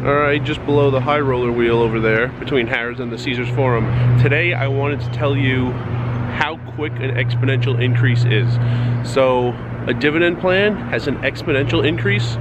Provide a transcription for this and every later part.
Alright, just below the high roller wheel over there, between Harrah's and the Caesars Forum. Today I wanted to tell you how quick an exponential increase is. So, a dividend plan has an exponential increase.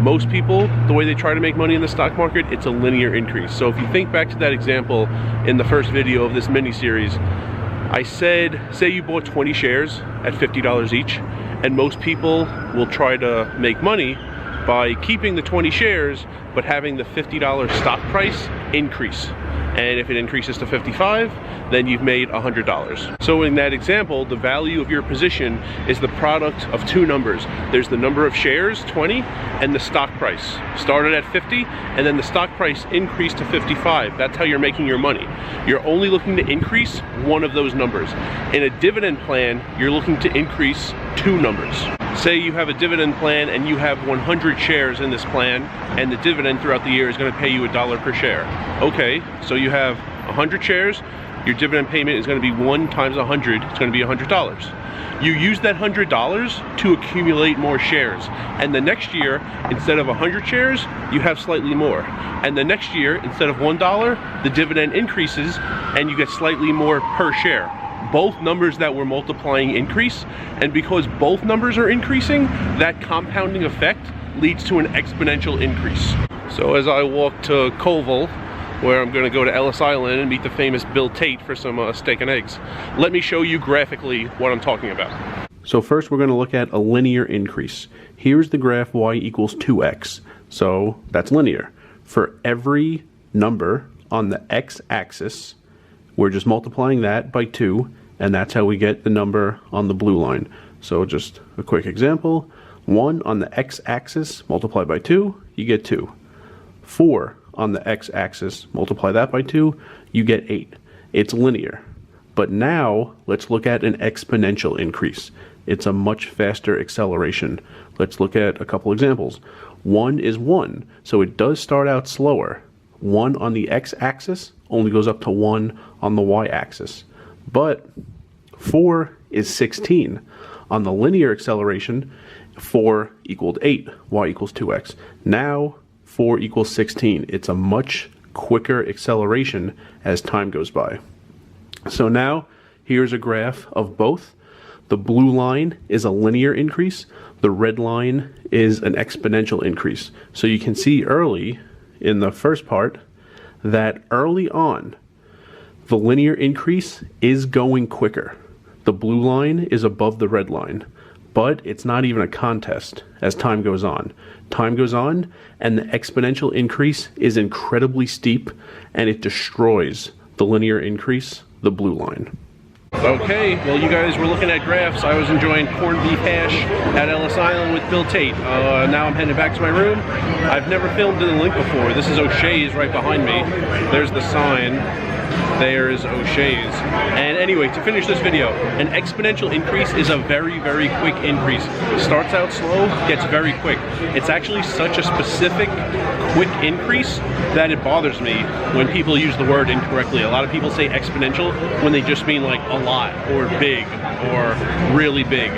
Most people, the way they try to make money in the stock market, it's a linear increase. So if you think back to that example in the first video of this mini-series, I said, say you bought 20 shares at $50 each, and most people will try to make money by keeping the 20 shares, but having the $50 stock price increase. And if it increases to 55, then you've made $100. So in that example, the value of your position is the product of two numbers. There's the number of shares, 20, and the stock price. Started at 50, and then the stock price increased to 55. That's how you're making your money. You're only looking to increase one of those numbers. In a dividend plan, you're looking to increase two numbers. Say you have a dividend plan and you have 100 shares in this plan, and the dividend throughout the year is going to pay you $1 per share. Okay, so you have 100 shares, your dividend payment is going to be 1 times 100, it's going to be $100. You use that $100 to accumulate more shares, and the next year, instead of 100 shares, you have slightly more. And the next year, instead of $1, the dividend increases and you get slightly more per share. Both numbers that we're multiplying increase, and because both numbers are increasing, that compounding effect leads to an exponential increase. So as I walk to Colville, where I'm going to go to Ellis Island and meet the famous Bill Tate for some steak and eggs, let me show you graphically what I'm talking about. So first we're going to look at a linear increase. Here's the graph y equals 2x, so that's linear. For every number on the x-axis, we're just multiplying that by 2, and that's how we get the number on the blue line. So just a quick example, 1 on the x-axis multiplied by 2, you get 2. 4 on the x-axis, multiply that by 2, you get 8. It's linear. But now, let's look at an exponential increase. It's a much faster acceleration. Let's look at a couple examples. 1 is 1, so it does start out slower. 1 on the x-axis only goes up to 1 on the y-axis. But 4 is 16. On the linear acceleration, 4 equaled 8, y equals 2x. Now, 4 equals 16. It's a much quicker acceleration as time goes by. So now, here's a graph of both. The blue line is a linear increase. The red line is an exponential increase. So you can see early in the first part that early on, the linear increase is going quicker. The blue line is above the red line, but it's not even a contest as time goes on. Time goes on, and the exponential increase is incredibly steep, and it destroys the linear increase, the blue line. Okay, well you guys were looking at graphs. I was enjoying corned beef hash at Ellis Island with Bill Tate. Now I'm heading back to my room. I've never filmed in the Linq before. This is O'Shea's right behind me. There's the sign. There's O'Shea's. And anyway, to finish this video, an exponential increase is a very, very quick increase. It starts out slow, gets very quick. It's actually such a specific, quick increase that it bothers me when people use the word incorrectly. A lot of people say exponential when they just mean like a lot, or big, or really big.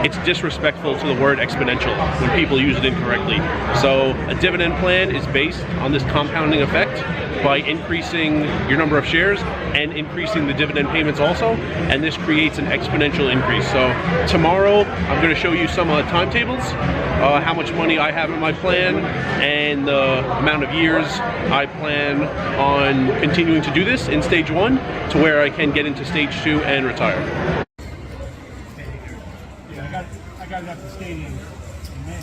It's disrespectful to the word exponential when people use it incorrectly. So a dividend plan is based on this compounding effect by increasing your number of shares and increasing the dividend payments also, and this creates an exponential increase. So tomorrow I'm going to show you some timetables, how much money I have in my plan, and the amount of years I plan on continuing to do this in stage 1 to where I can get into stage 2 and retire. Yeah, I got it at the stadium in May.